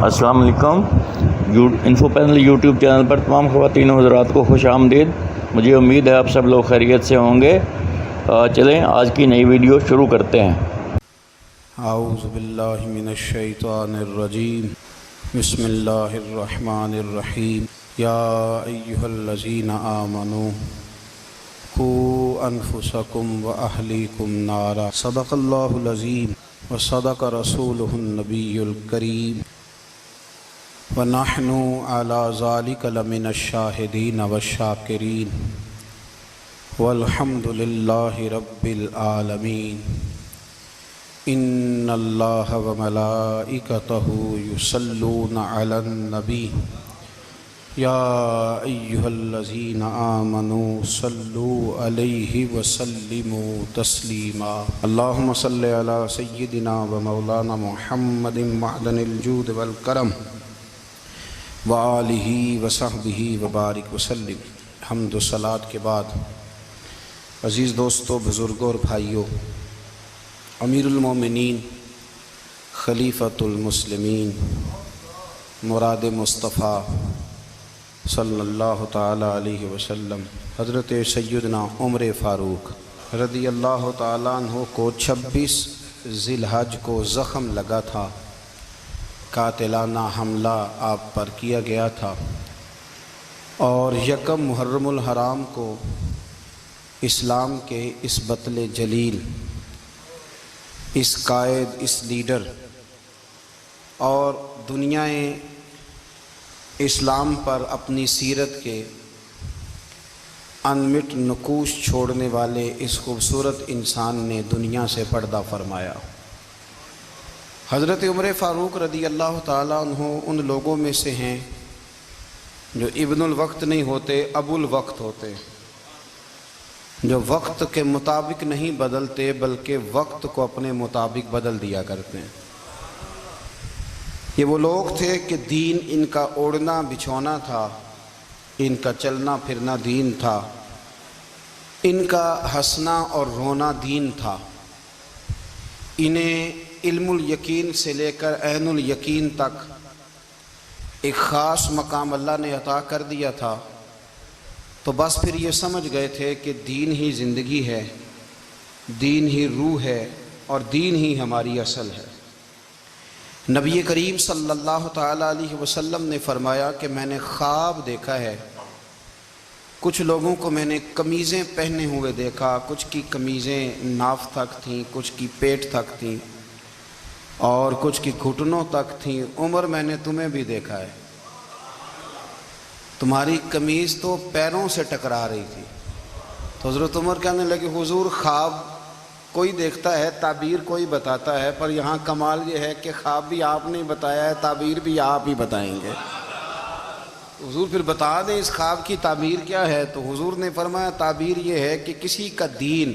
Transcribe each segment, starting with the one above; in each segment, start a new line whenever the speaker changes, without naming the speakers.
السلام علیکم۔ Info panel YouTube channel پر تمام خواتین و حضرات کو خوش آمدید۔ مجھے امید ہے آپ سب لوگ خیریت سے ہوں گے۔ چلیں آج کی نئی ویڈیو شروع کرتے ہیں۔
اعوذ باللہ من الشیطان الرجیم، بسم اللہ الرحمن الرحیم۔ یا ایہا الذین آمنوا قوا انفسکم واہلیکم نارا، صدق اللہ العظیم وصدق رسولہ النبی الکریم، ونحن علی ذلک لمن الشاہدین والشاکرین، والحمد للہ رب العالمین۔ ان اللہ وملائکتہ یصلون علی النبی، یا ایہا الذین آمنوا صلوا علیہ وسلموا تسلیما۔ اللہم صل علی سیدنا و مولانا محمد معدن الجود والکرم وآلہ وصحبہ وبارک وسلم۔ حمد و صلاۃ کے بعد عزیز دوستو، بزرگوں اور بھائیوں، امیر المومنین، خلیفۃ المسلمین، مراد مصطفیٰ صلی اللہ تعالی علیہ وسلم، حضرت سیدنا عمر فاروق رضی اللہ تعالیٰ عنہ کو 26 ذی الحج کو زخم لگا تھا، قاتلانہ حملہ آپ پر کیا گیا تھا، اور یکم محرم الحرام کو اسلام کے اس بطل جلیل، اس قائد، اس لیڈر اور دنیائے اسلام پر اپنی سیرت کے انمٹ نقوش چھوڑنے والے اس خوبصورت انسان نے دنیا سے پردہ فرمایا۔ حضرت عمر فاروق رضی اللہ تعالیٰ عنہ ان لوگوں میں سے ہیں جو ابن الوقت نہیں ہوتے، ابو الوقت ہوتے، جو وقت کے مطابق نہیں بدلتے بلکہ وقت کو اپنے مطابق بدل دیا کرتے ہیں۔ یہ وہ لوگ تھے کہ دین ان کا اوڑھنا بچھونا تھا، ان کا چلنا پھرنا دین تھا، ان کا ہنسنا اور رونا دین تھا۔ انہیں علم الیقین سے لے کر عین الیقین تک ایک خاص مقام اللہ نے عطا کر دیا تھا، تو بس پھر یہ سمجھ گئے تھے کہ دین ہی زندگی ہے، دین ہی روح ہے، اور دین ہی ہماری اصل ہے۔ نبی کریم صلی اللہ تعالیٰ علیہ وسلم نے فرمایا کہ میں نے خواب دیکھا ہے، کچھ لوگوں کو میں نے قمیضیں پہنے ہوئے دیکھا، کچھ کی قمیضیں ناف تک تھیں، کچھ کی پیٹ تک تھیں، اور کچھ کی گھٹنوں تک تھیں۔ عمر، میں نے تمہیں بھی دیکھا ہے، تمہاری قمیض تو پیروں سے ٹکرا رہی تھی۔ تو حضرت عمر کہنے لگے، حضور خواب کوئی دیکھتا ہے، تعبیر کوئی بتاتا ہے، پر یہاں کمال یہ ہے کہ خواب بھی آپ نے بتایا ہے، تعبیر بھی آپ ہی بتائیں گے۔ حضور پھر بتا دیں اس خواب کی تعبیر کیا ہے۔ تو حضور نے فرمایا تعبیر یہ ہے کہ کسی کا دین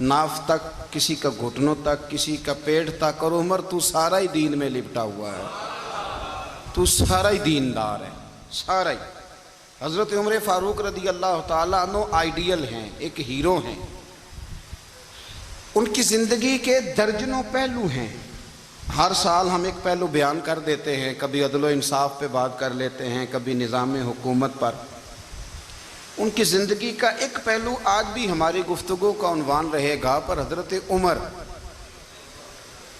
ناف تک، کسی کا گھٹنوں تک، کسی کا پیٹ تک، اور عمر تو سارا ہی دین میں لپٹا ہوا ہے، تو سارا ہی دیندار ہے، سارا ہی۔ حضرت عمر فاروق رضی اللہ تعالیٰ عنہ آئیڈیل ہیں، ایک ہیرو ہیں۔ ان کی زندگی کے درجنوں پہلو ہیں، ہر سال ہم ایک پہلو بیان کر دیتے ہیں، کبھی عدل و انصاف پہ بات کر لیتے ہیں، کبھی نظام حکومت پر۔ ان کی زندگی کا ایک پہلو آج بھی ہماری گفتگو کا عنوان رہے گا، پر حضرت عمر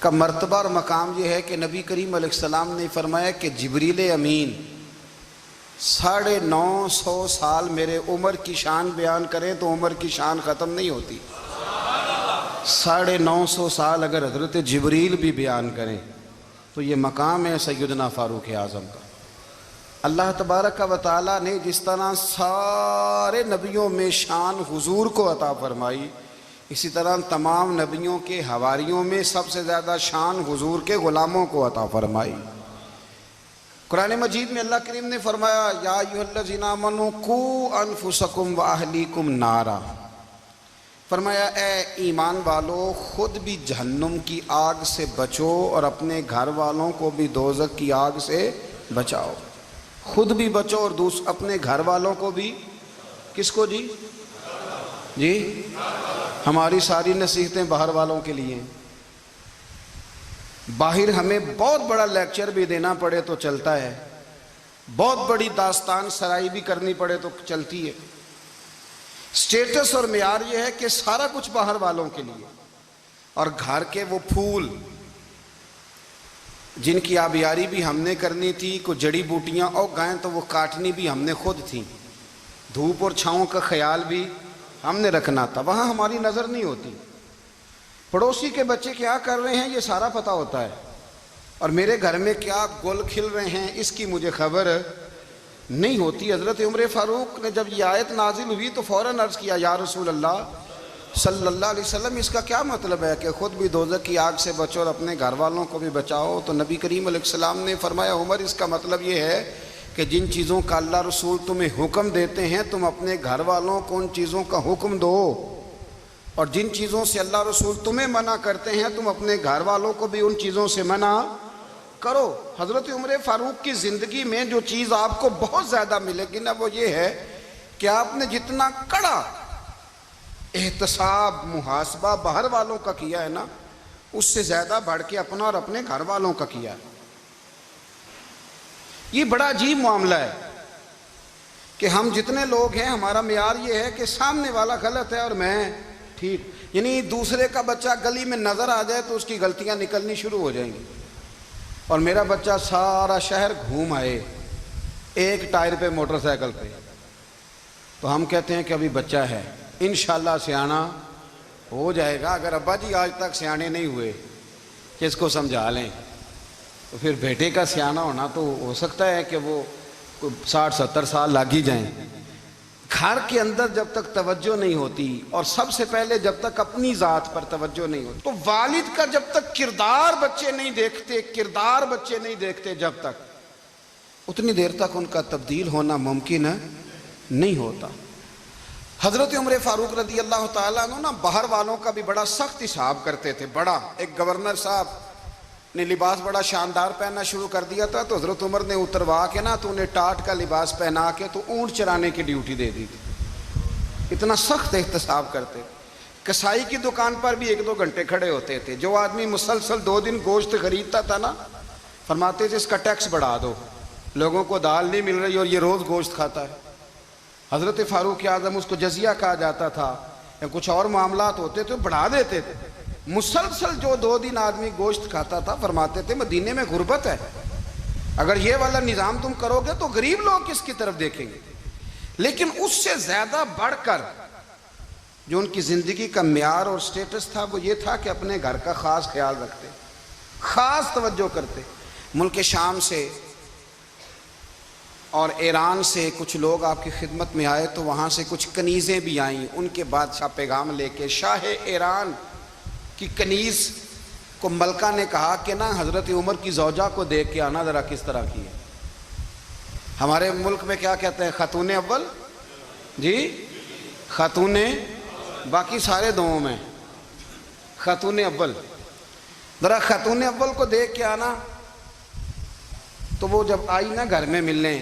کا مرتبہ اور مقام یہ ہے کہ نبی کریم علیہ السلام نے فرمایا کہ جبریل امین 950 سال میرے عمر کی شان بیان کریں تو عمر کی شان ختم نہیں ہوتی۔ 950 سال اگر حضرت جبریل بھی بیان کریں تو یہ مقام ہے سیدنا فاروق اعظم کا۔ اللہ تبارک و تعالیٰ نے جس طرح سارے نبیوں میں شان حضور کو عطا فرمائی، اسی طرح تمام نبیوں کے حواریوں میں سب سے زیادہ شان حضور کے غلاموں کو عطا فرمائی۔ قرآن مجید میں اللہ کریم نے فرمایا، یا ایھا الذین آمنوا قوا انفسکم واہلیکم نارا، فرمایا اے ایمان والو، خود بھی جہنم کی آگ سے بچو اور اپنے گھر والوں کو بھی دوزخ کی آگ سے بچاؤ۔ خود بھی بچو اور اپنے گھر والوں کو بھی، کس کو جی؟ ہماری ساری نصیحتیں باہر والوں کے لیے ہیں۔ باہر ہمیں بہت بڑا لیکچر بھی دینا پڑے تو چلتا ہے، بہت بڑی داستان سرائی بھی کرنی پڑے تو چلتی ہے۔ سٹیٹس اور معیار یہ ہے کہ سارا کچھ باہر والوں کے لیے، اور گھر کے وہ پھول جن کی آبیاری بھی ہم نے کرنی تھی، کوئی جڑی بوٹیاں اور گائیں تو وہ کاٹنی بھی ہم نے خود تھیں، دھوپ اور چھاؤں کا خیال بھی ہم نے رکھنا تھا، وہاں ہماری نظر نہیں ہوتی۔ پڑوسی کے بچے کیا کر رہے ہیں یہ سارا پتہ ہوتا ہے، اور میرے گھر میں کیا گل کھل رہے ہیں اس کی مجھے خبر نہیں ہوتی۔ حضرت عمر فاروق نے جب یہ آیت نازل ہوئی تو فوراً عرض کیا یا رسول اللہ صلی اللہ علیہ وسلم، اس کا کیا مطلب ہے کہ خود بھی دوزخ کی آگ سے بچو اور اپنے گھر والوں کو بھی بچاؤ؟ تو نبی کریم علیہ السلام نے فرمایا عمر، اس کا مطلب یہ ہے کہ جن چیزوں کا اللہ رسول تمہیں حکم دیتے ہیں تم اپنے گھر والوں کو ان چیزوں کا حکم دو، اور جن چیزوں سے اللہ رسول تمہیں منع کرتے ہیں تم اپنے گھر والوں کو بھی ان چیزوں سے منع کرو۔ حضرت عمر فاروق کی زندگی میں جو چیز آپ کو بہت زیادہ ملے گی نا وہ یہ ہے کہ آپ نے جتنا کڑا احتساب محاسبہ باہر والوں کا کیا ہے نا، اس سے زیادہ بڑھ کے اپنا اور اپنے گھر والوں کا کیا ہے۔ یہ بڑا عجیب معاملہ ہے کہ ہم جتنے لوگ ہیں ہمارا معیار یہ ہے کہ سامنے والا غلط ہے اور میں ٹھیک، یعنی دوسرے کا بچہ گلی میں نظر آ جائے تو اس کی غلطیاں نکلنی شروع ہو جائیں گی، اور میرا بچہ سارا شہر گھوم آئے ایک ٹائر پہ موٹر سائیکل پہ، تو ہم کہتے ہیں کہ ابھی بچہ ہے، انشاءاللہ سیانا ہو جائے گا۔ اگر ابا جی آج تک سیانے نہیں ہوئے کہ اس کو سمجھا لیں، تو پھر بیٹے کا سیانا ہونا تو ہو سکتا ہے کہ وہ 60-70 سال لگ ہی جائیں۔ گھر کے اندر جب تک توجہ نہیں ہوتی، اور سب سے پہلے جب تک اپنی ذات پر توجہ نہیں ہوتی، تو والد کا جب تک کردار بچے نہیں دیکھتے جب تک، اتنی دیر تک ان کا تبدیل ہونا ممکن نہیں ہوتا۔ حضرت عمر فاروق رضی اللہ تعالیٰ عنہ باہر والوں کا بھی بڑا سخت حساب کرتے تھے۔ بڑا ایک گورنر صاحب نے لباس بڑا شاندار پہننا شروع کر دیا تھا تو حضرت عمر نے اتروا کے نا تو انہیں ٹاٹ کا لباس پہنا کے تو اونٹ چرانے کی ڈیوٹی دے دی تھی، اتنا سخت احتساب کرتے۔ کسائی کی دکان پر بھی 1-2 گھنٹے کھڑے ہوتے تھے، جو آدمی مسلسل 2 دن گوشت خریدتا تھا نا، فرماتے تھے اس کا ٹیکس بڑھا دو، لوگوں کو دال نہیں مل رہی اور یہ روز گوشت کھاتا ہے۔ حضرت فاروق اعظم، اس کو جزیہ کہا جاتا تھا، یا کچھ اور معاملات ہوتے تھے بڑھا دیتے تھے۔ مسلسل جو 2 دن آدمی گوشت کھاتا تھا، فرماتے تھے مدینے میں غربت ہے، اگر یہ والا نظام تم کرو گے تو غریب لوگ کس کی طرف دیکھیں گے۔ لیکن اس سے زیادہ بڑھ کر جو ان کی زندگی کا معیار اور سٹیٹس تھا وہ یہ تھا کہ اپنے گھر کا خاص خیال رکھتے، خاص توجہ کرتے۔ ملک شام سے اور ایران سے کچھ لوگ آپ کی خدمت میں آئے تو وہاں سے کچھ کنیزیں بھی آئیں، ان کے بادشاہ پیغام لے کے۔ شاہ ایران کی کنیز کو ملکہ نے کہا کہ نا حضرت عمر کی زوجہ کو دیکھ کے آنا ذرا کس طرح کی ہے۔ ہمارے ملک میں کیا کہتے ہیں، خاتون اول، جی خاتون، باقی سارے دووں میں خاتون اول، ذرا خاتون اول کو دیکھ کے آنا۔ تو وہ جب آئی نا گھر میں ملنے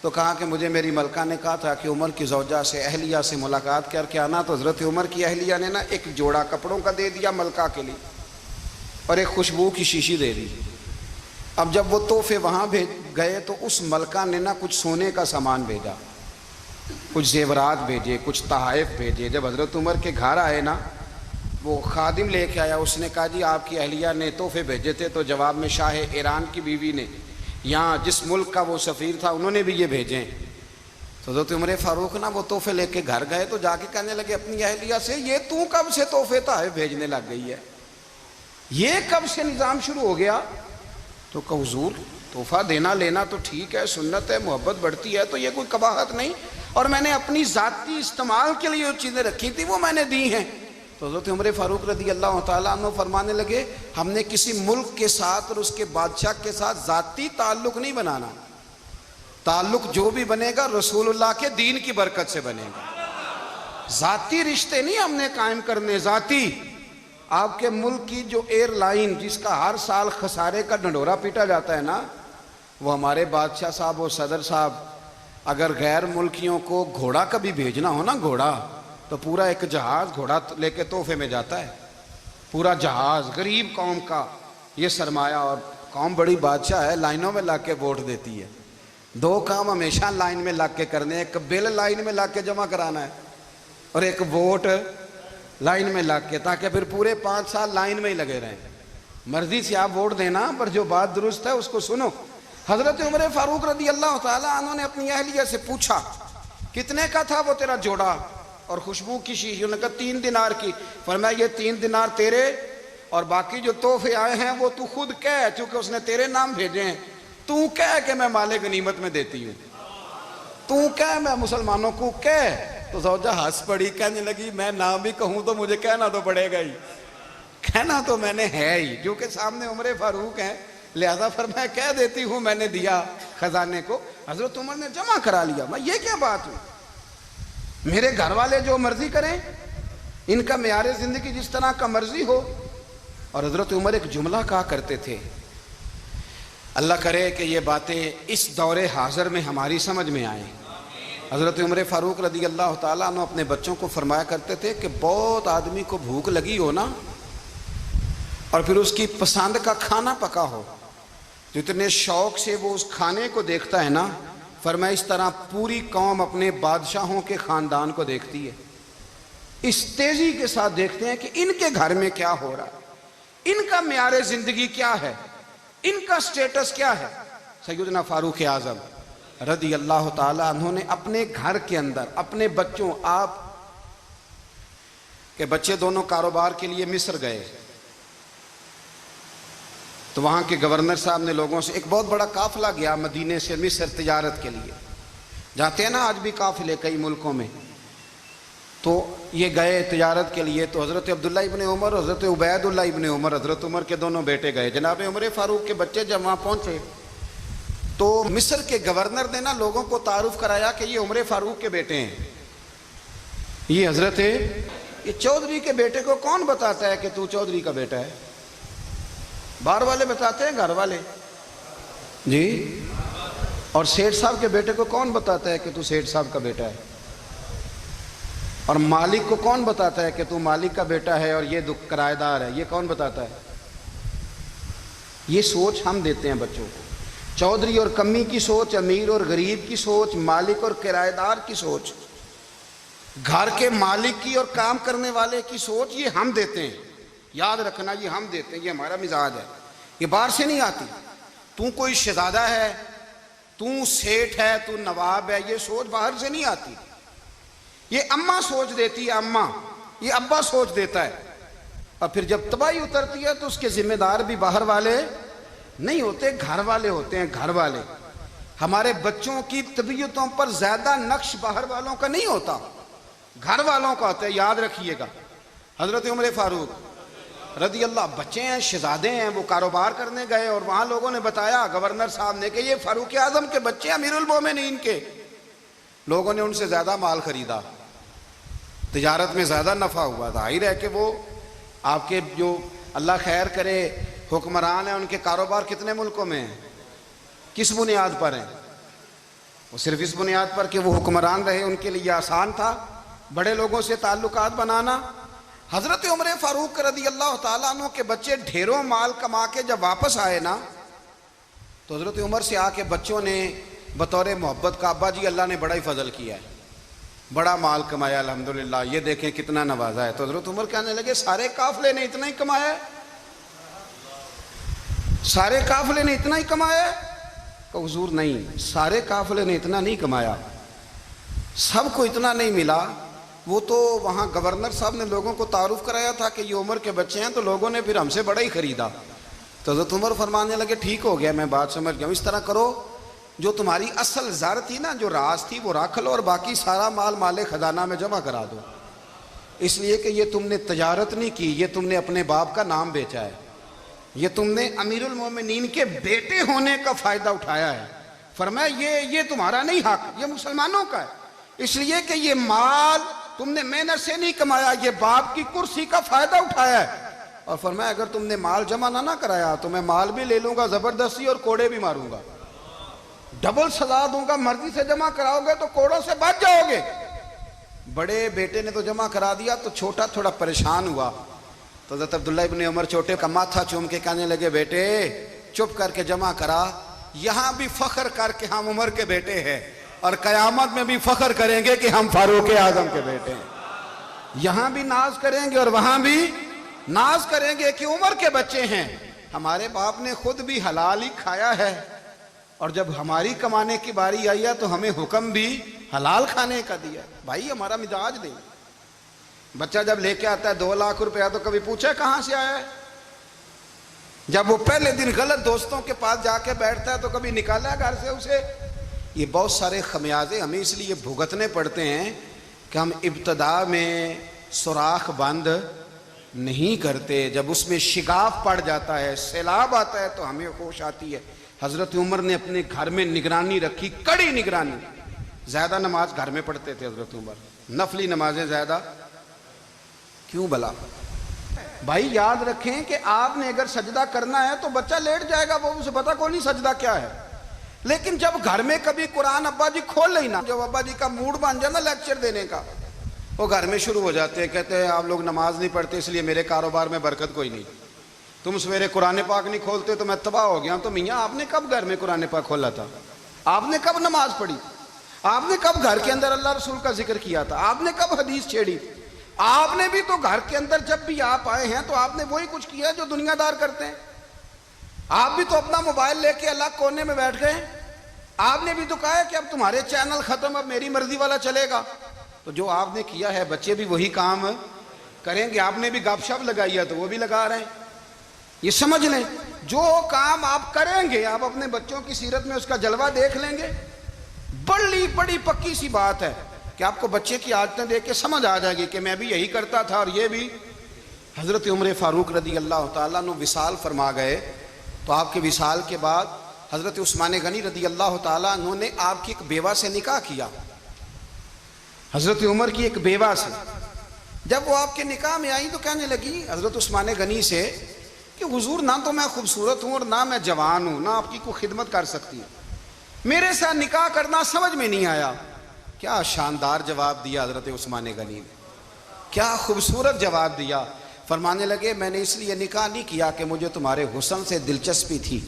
تو کہا کہ مجھے میری ملکہ نے کہا تھا کہ عمر کی زوجہ سے اہلیہ سے ملاقات کر کے آنا، تو حضرت عمر کی اہلیہ نے نا ایک جوڑا کپڑوں کا دے دیا ملکہ کے لیے اور ایک خوشبو کی شیشی دے دی۔ اب جب وہ تحفے وہاں گئے تو اس ملکہ نے نا کچھ سونے کا سامان بھیجا، کچھ زیورات بھیجے، کچھ تحائف بھیجے۔ جب حضرت عمر کے گھر آئے نا وہ خادم لے کے آیا، اس نے کہا جی آپ کی اہلیہ نے تحفے بھیجے تھے، تو جواب میں شاہ ایران کی بیوی نے، یہاں جس ملک کا وہ سفیر تھا، انہوں نے بھی یہ بھیجے۔ تو حضرت عمر فاروق نا وہ تحفے لے کے گھر گئے تو جا کے کہنے لگے اپنی اہلیہ سے، یہ تو کب سے تحفے تحائف بھیجنے لگ گئی ہے، یہ کب سے نظام شروع ہو گیا؟ تو کہ حضور تحفہ دینا لینا تو ٹھیک ہے، سنت ہے، محبت بڑھتی ہے، تو یہ کوئی قباحت نہیں، اور میں نے اپنی ذاتی استعمال کے لیے جو چیزیں رکھی تھی وہ میں نے دی ہیں۔ تو حضرت عمر فاروق رضی اللہ تعالیٰ عنہ فرمانے لگے ہم نے کسی ملک کے ساتھ اور اس کے بادشاہ کے ساتھ ذاتی تعلق نہیں بنانا، تعلق جو بھی بنے گا رسول اللہ کے دین کی برکت سے بنے گا، ذاتی رشتے نہیں ہم نے قائم کرنے۔ ذاتی آپ کے ملک کی جو ایئر لائن جس کا ہر سال خسارے کا ڈنڈورا پیٹا جاتا ہے نا، وہ ہمارے بادشاہ صاحب اور صدر صاحب اگر غیر ملکیوں کو گھوڑا کبھی بھیجنا ہو نا، گھوڑا، تو پورا ایک جہاز گھوڑا لے کے تحفے میں جاتا ہے، پورا جہاز غریب قوم کا یہ سرمایہ، اور قوم بڑی بادشاہ ہے، لائنوں میں لگ کے ووٹ دیتی ہے۔ دو کام ہمیشہ لائن میں لگ کے کرنے ہیں، ایک بل لائن میں لگ کے جمع کرانا ہے اور ایک ووٹ لائن میں لگ کے، تاکہ پھر پورے 5 سال لائن میں ہی لگے رہیں۔ مرضی سے آپ ووٹ دینا، پر جو بات درست ہے اس کو سنو۔ حضرت عمر فاروق رضی اللہ تعالیٰ عنہ نے اپنی اہلیہ سے پوچھا کتنے کا تھا وہ تیرا جوڑا اور خوشبو کی شیشی؟ انہوں نے کہا 3 دینار کی۔ فرمایا یہ 3 دینار تیرے اور باقی جو تحفے آئے ہیں وہ تو خود کہہ، چونکہ اس نے تیرے نام بھیجے ہیں، تو کہہ کہ میں مال غنیمت میں دیتی ہوں، تو کہہ میں مسلمانوں کو کہہ۔ تو زوجہ ہنس پڑی، کہنے لگی میں نہ بھی کہوں تو مجھے کہنا تو پڑے گا ہی، کہنا تو میں نے ہے ہی، جو کہ سامنے عمر فاروق ہیں، لہذا فرمایا کہہ دیتی ہوں میں نے دیا خزانے کو۔ حضرت عمر نے جمع کرا لیا۔ میں یہ کیا بات ہوئی؟ میرے گھر والے جو مرضی کریں، ان کا معیار زندگی جس طرح کا مرضی ہو۔ اور حضرت عمر ایک جملہ کہا کرتے تھے، اللہ کرے کہ یہ باتیں اس دور حاضر میں ہماری سمجھ میں آئیں۔ حضرت عمر فاروق رضی اللہ تعالیٰ عنہ اپنے بچوں کو فرمایا کرتے تھے کہ بہت آدمی کو بھوک لگی ہو نا، اور پھر اس کی پسند کا کھانا پکا ہو، جتنے شوق سے وہ اس کھانے کو دیکھتا ہے نا، فرمایا اس طرح پوری قوم اپنے بادشاہوں کے خاندان کو دیکھتی ہے، اس تیزی کے ساتھ دیکھتے ہیں کہ ان کے گھر میں کیا ہو رہا ہے، ان کا معیار زندگی کیا ہے، ان کا سٹیٹس کیا ہے۔ سیدنا فاروق اعظم رضی اللہ تعالیٰ عنہ نے اپنے گھر کے اندر اپنے بچوں، آپ کے بچے دونوں کاروبار کے لیے مصر گئے، تو وہاں کے گورنر صاحب نے لوگوں سے، ایک بہت بڑا قافلہ گیا مدینے سے مصر تجارت کے لیے، جاتے ہیں نا آج بھی قافلے کئی ملکوں میں، تو یہ گئے تجارت کے لیے۔ تو حضرت عبداللہ ابن عمر، حضرت عبید اللہ ابن عمر، حضرت عمر کے دونوں بیٹے گئے۔ جناب عمر فاروق کے بچے جب وہاں پہنچے تو مصر کے گورنر نے نا لوگوں کو تعارف کرایا کہ یہ عمر فاروق کے بیٹے ہیں، یہ حضرت یہ چودھری کے بیٹے کو کون بتاتا ہے کہ تو چودھری کا بیٹا ہے؟ باہر والے بتاتے ہیں، گھر والے جی؟ اور سیٹھ صاحب کے بیٹے کو کون بتاتا ہے کہ تو سیٹھ صاحب کا بیٹا ہے؟ اور مالک کو کون بتاتا ہے کہ تو مالک کا بیٹا ہے اور یہ کرایہ دار ہے؟ یہ کون بتاتا ہے؟ یہ سوچ ہم دیتے ہیں بچوں کو، چودھری اور کمی کی سوچ، امیر اور غریب کی سوچ، مالک اور کرایہ دار کی سوچ، گھر کے مالک کی اور کام کرنے والے کی سوچ، یہ ہم دیتے ہیں۔ یاد رکھنا، یہ ہم دیتے ہیں، یہ ہمارا مزاج ہے، یہ باہر سے نہیں آتی۔ تو کوئی شہزادہ ہے، تو سیٹھ ہے، تو نواب ہے، یہ سوچ باہر سے نہیں آتی، یہ اماں سوچ دیتی ہے، اماں، یہ ابا سوچ دیتا ہے۔ اور پھر جب تباہی اترتی ہے تو اس کے ذمہ دار بھی باہر والے نہیں ہوتے، گھر والے ہوتے ہیں، گھر والے۔ ہمارے بچوں کی طبیعتوں پر زیادہ نقش باہر والوں کا نہیں ہوتا، گھر والوں کا ہوتا ہے، یاد رکھیے گا۔ حضرت عمر فاروق رضی اللہ، بچے ہیں، شہزادے ہیں، وہ کاروبار کرنے گئے اور وہاں لوگوں نے بتایا گورنر صاحب نے کہ یہ فاروق اعظم کے بچے، امیر المومنین کے۔ لوگوں نے ان سے زیادہ مال خریدا، تجارت میں زیادہ نفع ہوا، ظاہر ہے کہ وہ آپ کے جو اللہ خیر کرے حکمران ہیں، ان کے کاروبار کتنے ملکوں میں ہیں، کس بنیاد پر ہیں؟ وہ صرف اس بنیاد پر کہ وہ حکمران رہے، ان کے لیے آسان تھا بڑے لوگوں سے تعلقات بنانا۔ حضرت عمر فاروق رضی اللہ تعالیٰ عنہ کے بچے ڈھیروں مال کما کے جب واپس آئے نا، تو حضرت عمر سے آ کے بچوں نے بطور محبت کا، ابا جی اللہ نے بڑا ہی فضل کیا ہے، بڑا مال کمایا الحمدللہ، یہ دیکھیں کتنا نوازا ہے۔ تو حضرت عمر کہنے لگے سارے قافلے نے اتنا ہی کمایا ہے؟ سارے قافلے نے اتنا ہی کمایا ہے؟ کہ حضور نہیں، سارے قافلے نے اتنا نہیں کمایا، سب کو اتنا نہیں ملا۔ وہ تو وہاں گورنر صاحب نے لوگوں کو تعارف کرایا تھا کہ یہ عمر کے بچے ہیں، تو لوگوں نے پھر ہم سے بڑا ہی خریدا۔ تو حضرت عمر فرمانے لگے ٹھیک ہو گیا، میں بات سمجھ گیا ہوں، اس طرح کرو، جو تمہاری اصل زر تھی نا، جو راز تھی، وہ رکھ لو اور باقی سارا مال مال خزانہ میں جمع کرا دو، اس لیے کہ یہ تم نے تجارت نہیں کی، یہ تم نے اپنے باپ کا نام بیچا ہے، یہ تم نے امیر المومنین کے بیٹے ہونے کا فائدہ اٹھایا ہے۔ فرمایا یہ تمہارا نہیں حق، یہ مسلمانوں کا ہے، اس لیے کہ یہ مال تم نے محنت سے نہیں کمایا، یہ باپ کی کرسی کا فائدہ اٹھایا ہے۔ اور فرمایا اگر تم نے مال جمع نہ کرایا تو میں مال بھی لے لوں گا زبردستی اور کوڑے بھی ماروں گا، ڈبل سزا دوں گا، مرضی سے جمع کراؤ گے تو کوڑوں سے بچ جاؤ گے۔ بڑے بیٹے نے تو جمع کرا دیا، تو چھوٹا تھوڑا پریشان ہوا، تو حضرت عبداللہ ابن عمر چھوٹے کا ماتھا چوم کے کہنے لگے بیٹے چپ کر کے جمع کرا، یہاں بھی فخر کر کے ہم عمر کے بیٹے ہیں اور قیامت میں بھی فخر کریں گے کہ ہم فاروق اعظم کے بیٹے ہیں۔ یہاں بھی ناز کریں گے اور وہاں بھی ناز کریں گے کہ عمر کے بچے ہیں۔ ہمارے باپ نے خود بھی حلال ہی کھایا ہے اور جب ہماری کمانے کی باری آئی ہے تو ہمیں حکم بھی حلال کھانے کا دیا۔ بھائی ہمارا مزاج نہیں۔ بچہ جب لے کے آتا ہے 2 لاکھ روپیہ تو کبھی پوچھا کہاں سے آیا ہے؟ جب وہ پہلے دن غلط دوستوں کے پاس جا کے بیٹھتا ہے تو کبھی نکالا ہے گھر سے اسے؟ یہ بہت سارے خمیازے ہمیں اس لیے بھگتنے پڑتے ہیں کہ ہم ابتدا میں سوراخ بند نہیں کرتے، جب اس میں شگاف پڑ جاتا ہے، سیلاب آتا ہے تو ہمیں ہوش آتی ہے۔ حضرت عمر نے اپنے گھر میں نگرانی رکھی، کڑی نگرانی۔ زیادہ نماز گھر میں پڑھتے تھے حضرت عمر، نفلی نمازیں زیادہ کیوں بلا؟ بھائی یاد رکھیں کہ آپ نے اگر سجدہ کرنا ہے تو بچہ لیٹ جائے گا، وہ اسے پتا کوئی نہیں سجدہ کیا ہے۔ لیکن جب گھر میں کبھی قرآن ابا جی کھول لیں نا، جب ابا جی کا موڈ بن جائے نا لیکچر دینے کا، وہ گھر میں شروع ہو جاتے ہیں، کہتے ہیں آپ لوگ نماز نہیں پڑھتے اس لیے میرے کاروبار میں برکت کوئی نہیں، تم سویرے قرآن پاک نہیں کھولتے تو میں تباہ ہو گیا۔ تو میاں آپ نے کب گھر میں قرآن پاک کھولا تھا؟ آپ نے کب نماز پڑھی؟ آپ نے کب گھر کے اندر اللہ رسول کا ذکر کیا تھا؟ آپ نے کب حدیث چھیڑی؟ آپ نے بھی تو گھر کے اندر جب بھی آپ آئے ہیں تو آپ نے وہی کچھ کیا جو دنیا دار کرتے ہیں۔ آپ بھی تو اپنا موبائل لے کے الگ کونے میں بیٹھ گئے۔ آپ نے بھی تو کہا ہے کہ اب تمہارے چینل ختم، اب میری مرضی والا چلے گا۔ تو جو آپ نے کیا ہے بچے بھی وہی کام کریں گے۔ آپ نے بھی گپ شپ لگائی ہے تو وہ بھی لگا رہے ہیں۔ یہ سمجھ لیں جو کام آپ کریں گے آپ اپنے بچوں کی سیرت میں اس کا جلوہ دیکھ لیں گے۔ بڑی پکی سی بات ہے کہ آپ کو بچے کی عادتیں دیکھ کے سمجھ آ جائے گی کہ میں بھی یہی کرتا تھا اور یہ بھی۔ حضرت عمر فاروق رضی اللہ تعالیٰ عنہ وصال فرما گئے تو آپ کے وصال کے بعد حضرت عثمان غنی رضی اللہ تعالیٰ عنہ نے آپ کی ایک بیوہ سے نکاح کیا، حضرت عمر کی ایک بیوہ سے۔ جب وہ آپ کے نکاح میں آئی تو کہنے لگی حضرت عثمان غنی سے کہ حضور نہ تو میں خوبصورت ہوں اور نہ میں جوان ہوں، نہ آپ کی کوئی خدمت کر سکتی ہوں، میرے ساتھ نکاح کرنا سمجھ میں نہیں آیا۔ کیا شاندار جواب دیا حضرت عثمان غنی نے، کیا خوبصورت جواب دیا۔ فرمانے لگے میں نے اس لیے نکاح نہیں کیا کہ مجھے تمہارے حسن سے دلچسپی تھی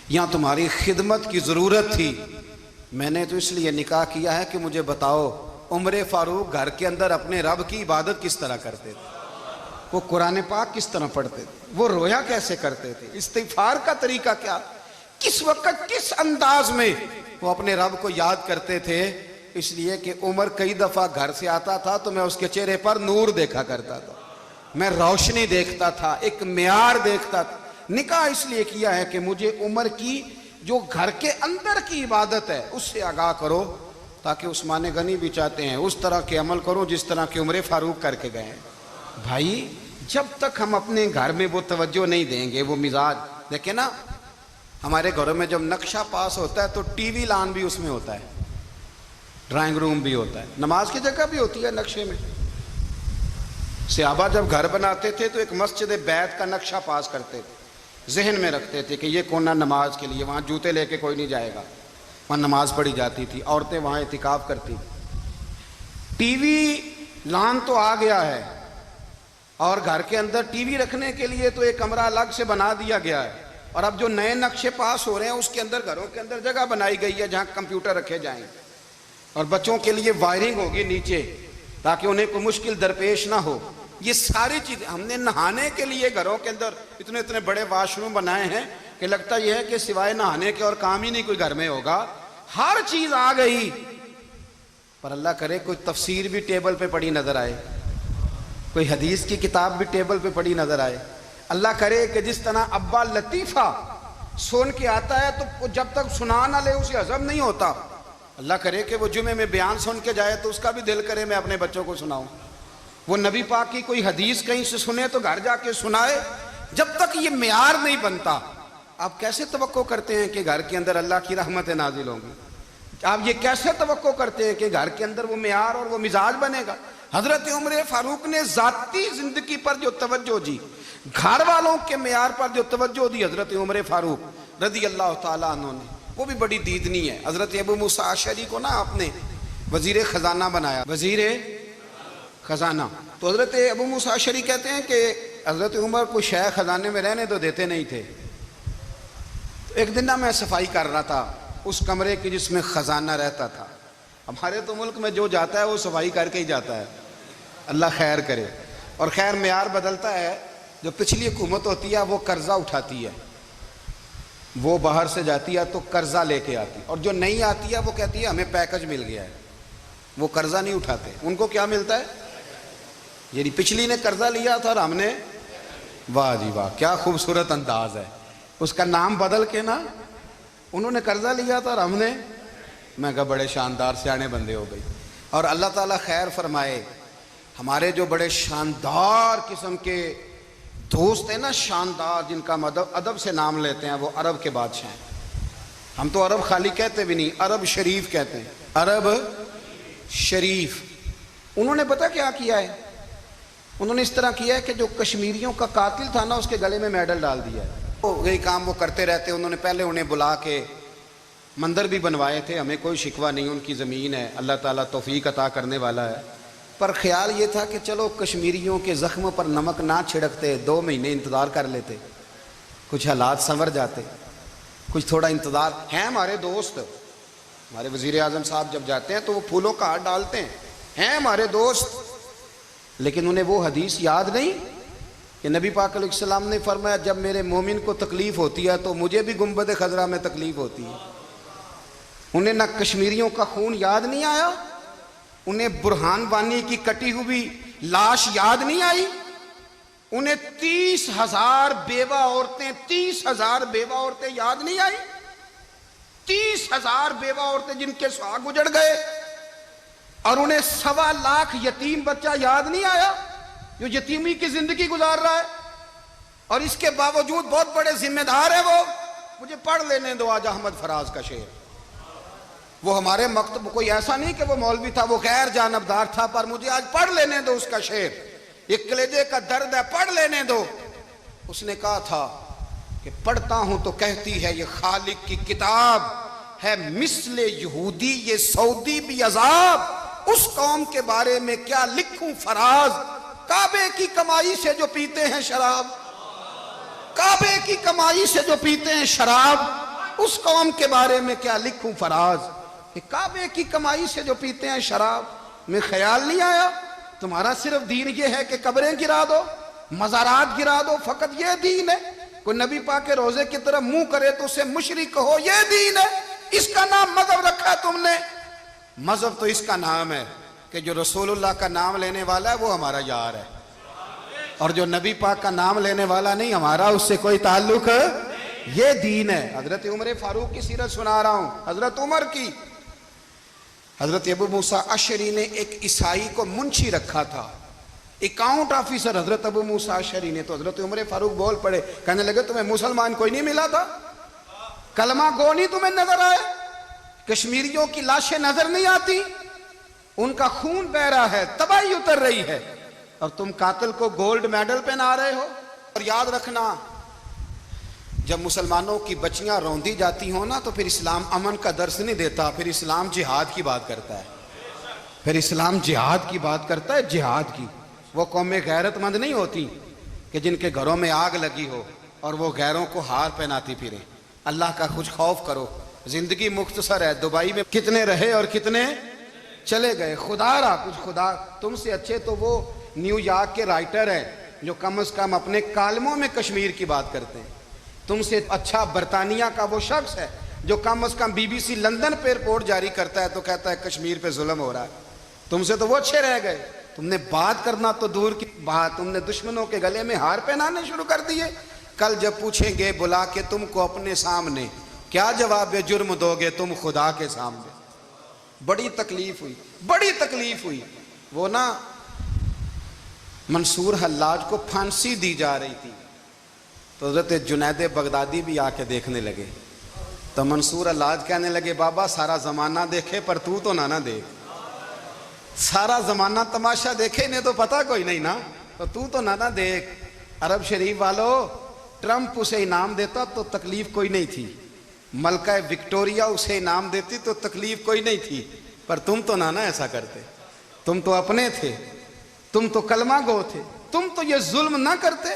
یا تمہاری خدمت کی ضرورت تھی، میں نے تو اس لیے نکاح کیا ہے کہ مجھے بتاؤ عمر فاروق گھر کے اندر اپنے رب کی عبادت کس طرح کرتے تھے، وہ قرآن پاک کس طرح پڑھتے تھے، وہ رویا کیسے کرتے تھے، استغفار کا طریقہ کیا، کس وقت کس انداز میں وہ اپنے رب کو یاد کرتے تھے۔ اس لیے کہ عمر کئی دفعہ گھر سے آتا تھا تو میں اس کے چہرے پر نور دیکھا کرتا تھا، میں روشنی دیکھتا تھا، ایک معیار دیکھتا تھا۔ نکاح اس لیے کیا ہے کہ مجھے عمر کی جو گھر کے اندر کی عبادت ہے اس سے آگاہ کرو، تاکہ عثمان غنی بھی چاہتے ہیں اس طرح کے عمل کرو جس طرح کہ عمر فاروق کر کے گئے ہیں۔ بھائی جب تک ہم اپنے گھر میں وہ توجہ نہیں دیں گے، وہ مزاج دیکھیں نا، ہمارے گھروں میں جب نقشہ پاس ہوتا ہے تو ٹی وی لان بھی اس میں ہوتا ہے، ڈرائنگ روم بھی ہوتا ہے، نماز کی جگہ بھی ہوتی ہے نقشے میں۔ صحابہ جب گھر بناتے تھے تو ایک مسجد بیت کا نقشہ پاس کرتے تھے، ذہن میں رکھتے تھے کہ یہ کونا نماز کے لیے، وہاں جوتے لے کے کوئی نہیں جائے گا، وہاں نماز پڑھی جاتی تھی، عورتیں وہاں اعتکاف کرتی تھیں۔ ٹی وی لان تو آ گیا ہے اور گھر کے اندر ٹی وی رکھنے کے لیے تو ایک کمرہ الگ سے بنا دیا گیا ہے، اور اب جو نئے نقشے پاس ہو رہے ہیں اس کے اندر گھروں کے اندر جگہ بنائی گئی ہے جہاں کمپیوٹر رکھے جائیں، اور بچوں کے لیے وائرنگ ہوگی نیچے تاکہ انہیں کوئی مشکل درپیش نہ ہو۔ یہ ساری چیزیں ہم نے نہانے کے لیے گھروں کے اندر اتنے بڑے واش روم بنائے ہیں کہ لگتا یہ ہے کہ سوائے نہانے کے اور کام ہی نہیں کوئی گھر میں ہوگا، ہر چیز آ گئی۔ پر اللہ کرے کوئی تفسیر بھی ٹیبل پہ پڑی نظر آئے، کوئی حدیث کی کتاب بھی ٹیبل پہ پڑی نظر آئے۔ اللہ کرے کہ جس طرح ابا لطیفہ سن کے آتا ہے تو جب تک سنا نہ لے اسے ہضم نہیں ہوتا، اللہ کرے کہ وہ جمعے میں بیان سن کے جائے تو اس کا بھی دل کرے میں اپنے بچوں کو سناؤں۔ وہ نبی پاک کی کوئی حدیث کہیں سے سنے تو گھر جا کے سنائے۔ جب تک یہ معیار نہیں بنتا آپ کیسے توقع کرتے ہیں کہ گھر کے اندر اللہ کی رحمتیں نازل ہوں گی؟ آپ یہ کیسے توقع کرتے ہیں کہ گھر کے اندر وہ معیار اور وہ مزاج بنے گا؟ حضرت عمر فاروق نے ذاتی زندگی پر جو توجہ دی، گھر والوں کے معیار پر جو توجہ دی حضرت عمر فاروق رضی اللہ تعالیٰ عنہ نے، وہ بھی بڑی دیدنی ہے۔ حضرت ابو موسیٰ اشعری کو نا آپ نے وزیر خزانہ بنایا، وزیر خزانہ۔ تو حضرت ابو موسیٰ اشعری کہتے ہیں کہ حضرت عمر کو شے خزانے میں رہنے تو دیتے نہیں تھے. ایک دن میں صفائی کر رہا تھا اس کمرے کی جس میں خزانہ رہتا تھا. ہمارے تو ملک میں جو جاتا ہے وہ صفائی کر کے ہی جاتا ہے, اللہ خیر کرے. اور خیر معیار بدلتا ہے. جو پچھلی حکومت ہوتی ہے وہ قرضہ اٹھاتی ہے, وہ باہر سے جاتی ہے تو قرضہ لے کے آتی, اور جو نہیں آتی ہے وہ کہتی ہے ہمیں پیکج مل گیا ہے. وہ قرضہ نہیں اٹھاتے, ان کو کیا ملتا ہے؟ یعنی پچھلی نے قرضہ لیا تھا اور ہم نے, واہ جی واہ کیا خوبصورت انداز ہے. اس کا نام بدل کے نا, انہوں نے قرضہ لیا تھا اور ہم نے, میں کہا بڑے شاندار سیانے بندے ہو گئی. اور اللہ تعالیٰ خیر فرمائے, ہمارے جو بڑے شاندار قسم کے دوست ہیں نا, شاندار, جن کا ادب سے نام لیتے ہیں, وہ عرب کے بادشاہ ہیں. ہم تو عرب خالی کہتے بھی نہیں, عرب شریف کہتے ہیں, عرب شریف. انہوں نے پتہ کیا کیا ہے؟ انہوں نے اس طرح کیا ہے کہ جو کشمیریوں کا قاتل تھا نا, اس کے گلے میں میڈل ڈال دیا ہے. یہی کام وہ کرتے رہتے. انہوں نے پہلے انہیں بلا کے مندر بھی بنوائے تھے, ہمیں کوئی شکوہ نہیں, ان کی زمین ہے, اللہ تعالیٰ توفیق عطا کرنے والا ہے. پر خیال یہ تھا کہ چلو کشمیریوں کے زخموں پر نمک نہ چھڑکتے, 2 مہینے انتظار کر لیتے, کچھ حالات سنور جاتے, کچھ تھوڑا انتظار. ہیں ہمارے دوست, ہمارے وزیر اعظم صاحب جب جاتے ہیں تو وہ پھولوں کا ہار ڈالتے ہیں ہمارے دوست. لیکن انہیں وہ حدیث یاد نہیں کہ نبی پاک علیہ السلام نے فرمایا جب میرے مومن کو تکلیف ہوتی ہے تو مجھے بھی گنبد خضرا میں تکلیف ہوتی ہے. انہیں نہ کشمیریوں کا خون یاد نہیں آیا, انہیں برہان وانی کی کٹی ہوئی لاش یاد نہیں آئی, انہیں 30,000 بیوہ عورتیں 30,000 بیوہ عورتیں یاد نہیں آئی, 30,000 بیوہ عورتیں جن کے سہاگ اجڑ گئے, اور انہیں 1.25 لاکھ یتیم بچہ یاد نہیں آیا جو یتیمی کی زندگی گزار رہا ہے. اور اس کے باوجود بہت بڑے ذمہ دار ہیں وہ. مجھے پڑھ لینے دو آج احمد فراز کا شعر. وہ ہمارے مکتب کوئی ایسا نہیں کہ وہ مولوی تھا, وہ غیر جانبدار تھا, پر مجھے آج پڑھ لینے دو اس کا شعر. ایک کلیجے کا درد ہے, پڑھ لینے دو. اس نے کہا تھا کہ پڑھتا ہوں تو کہتی ہے یہ خالق کی کتاب ہے, مثل یہودی یہ سعودی بھی عذاب, اس قوم کے بارے میں کیا لکھوں فراز, کعبے کی کمائی سے جو پیتے ہیں شراب, کعبے کی کمائی سے جو پیتے ہیں شراب, اس قوم کے بارے میں کیا لکھوں فراز. کہ کعبے کی کمائی سے جو پیتے ہیں شراب, میں خیال نہیں آیا تمہارا صرف دین یہ ہے کہ قبریں گرا دو, مزارات گرا دو, فقط یہ دین ہے؟ کوئی نبی پاک کے روزے کی طرف منہ کرے تو اسے مشرک کہو, یہ دین ہے؟ اس کا نام مذہب رکھا ہے تم نے. مذہب تو اس کا نام ہے کہ جو رسول اللہ کا نام لینے والا ہے وہ ہمارا یار ہے, اور جو نبی پاک کا نام لینے والا نہیں, ہمارا اس سے کوئی تعلق ہے. یہ دین ہے. حضرت عمر فاروق کی سیرت سنا رہا ہوں, حضرت عمر کی. حضرت ابو موسیٰ اشعری نے ایک عیسائی کو منشی رکھا تھا, اکاؤنٹ آفیسر حضرت ابو موسیٰ اشعری نے. تو حضرت عمر فاروق بول پڑے, کہنے لگے تمہیں مسلمان کوئی نہیں ملا تھا, کلمہ گو نہیں تمہیں نظر آئے, کشمیریوں کی لاشیں نظر نہیں آتی, ان کا خون بہ رہا ہے, تباہی اتر رہی ہے, اور تم قاتل کو گولڈ میڈل پہنا رہے ہو. اور یاد رکھنا, جب مسلمانوں کی بچیاں روندی جاتی ہوں نا تو پھر اسلام امن کا درس نہیں دیتا, پھر اسلام جہاد کی بات کرتا ہے, پھر اسلام جہاد کی بات کرتا ہے, جہاد کی. وہ قومیں غیرت مند نہیں ہوتی کہ جن کے گھروں میں آگ لگی ہو اور وہ غیروں کو ہار پہناتی پھریں. اللہ کا کچھ خوف کرو, زندگی مختصر ہے. دبئی میں کتنے رہے اور کتنے چلے گئے, خدا را کچھ خدا. تم سے اچھے تو وہ نیو یارک کے رائٹر ہیں جو کم از کم اپنے کالموں میں کشمیر کی بات کرتے ہیں. تم سے اچھا برطانیہ کا وہ شخص ہے جو کم از کم BBC لندن پہ رپورٹ جاری کرتا ہے تو کہتا ہے کشمیر پہ ظلم ہو رہا ہے. تم سے تو وہ اچھے رہ گئے. تم نے بات کرنا تو دور کی بات, تم نے دشمنوں کے گلے میں ہار پہنانے شروع کر دیے. کل جب پوچھیں گے بلا کے تم کو اپنے سامنے, کیا جواب جرم دو گے تم خدا کے سامنے؟ بڑی تکلیف ہوئی, بڑی تکلیف ہوئی. وہ نا منصور حلاج کو پھانسی دی جا رہی تھی تو حضرت جنید بغدادی بھی آ کے دیکھنے لگے. تو منصور حلاج کہنے لگے بابا سارا زمانہ دیکھے پر تو نہ دیکھ, سارا زمانہ تماشا دیکھے انہیں تو پتہ کوئی نہیں نا, تو نہ دیکھ. عرب شریف والو, ٹرمپ اسے انعام دیتا تو تکلیف کوئی نہیں تھی, ملکہ وکٹوریا اسے انعام دیتی تو تکلیف کوئی نہیں تھی, پر تم تو نہ ایسا کرتے. تم تو اپنے تھے, تم تو کلمہ گو تھے, تم تو یہ ظلم نہ کرتے،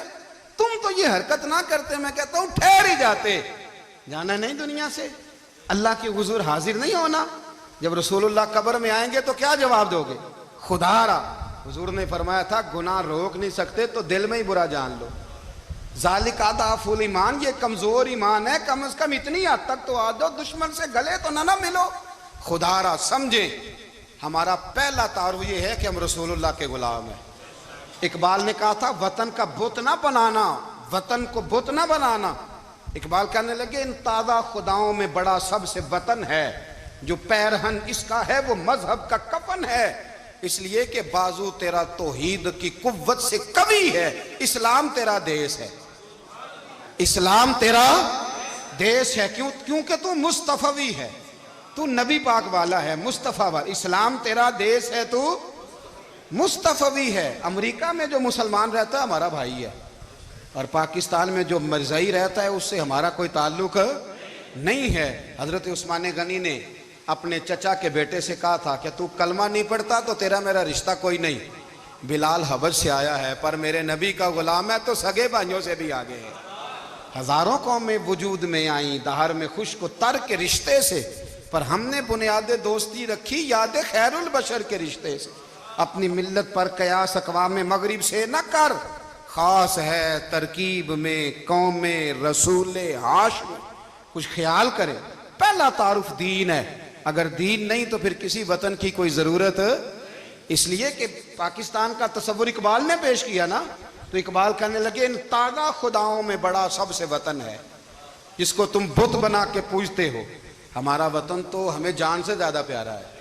تم تو یہ حرکت نہ کرتے، میں کہتا ہوں ٹھہر ہی جاتے، جانا نہیں دنیا سے، اللہ کے حضور حاضر نہیں ہونا۔ جب رسول اللہ قبر میں آئیں گے تو کیا جواب دو گے؟ خدا را، حضور نے فرمایا تھا گناہ روک نہیں سکتے تو دل میں ہی برا جان لو۔ ذالک اضعف الایمان، یہ کمزور ایمان ہے، کم از کم اتنی حد تک تو آ جاؤ، دشمن سے گلے تو نہ ملو۔ خدا را سمجھیں، ہمارا پہلا تعارف یہ ہے کہ ہم رسول اللہ کے غلام ہیں۔ اقبال نے کہا تھا وطن کا بت نہ بنانا، وطن کو بت نہ بنانا۔ اقبال کہنے لگے ان تازہ خداؤں میں بڑا سب سے وطن ہے، جو پیرہن اس کا ہے وہ مذہب کا کفن ہے، اس لیے کہ بازو تیرا توحید کی قوت سے قوی ہے، اسلام تیرا دیس ہے، اسلام تیرا دیس ہے، کیونکہ تو مصطفی ہے، تو نبی پاک والا ہے، مصطفیٰ والا، اسلام تیرا دیس ہے، تو مصطفی ہے۔ امریکہ میں جو مسلمان رہتا ہے ہمارا بھائی ہے، اور پاکستان میں جو مرزائی رہتا ہے اس سے ہمارا کوئی تعلق نہیں ہے۔ حضرت عثمان غنی نے اپنے چچا کے بیٹے سے کہا تھا کہ تو کلمہ نہیں پڑھتا تو تیرا میرا رشتہ کوئی نہیں، بلال حبش سے آیا ہے پر میرے نبی کا غلام ہے تو سگے بھائیوں سے بھی آگے ہے۔ ہزاروں قومیں وجود میں آئیں دہر میں خوش کو تر کے رشتے سے، پر ہم نے بنیاد دوستی رکھی یاد خیر البشر کے رشتے سے۔ اپنی ملت پر قیاس اقوام مغرب سے نہ کر، خاص ہے ترکیب میں قوم رسول ہاشم، کچھ خیال کرے۔ پہلا تعارف دین ہے، اگر دین نہیں تو پھر کسی وطن کی کوئی ضرورت، اس لیے کہ پاکستان کا تصور اقبال نے پیش کیا نا، تو اقبال کہنے لگے ان تازہ خداؤں میں بڑا سب سے وطن ہے، جس کو تم بت بنا کے پوجتے ہو۔ ہمارا وطن تو ہمیں جان سے زیادہ پیارا ہے،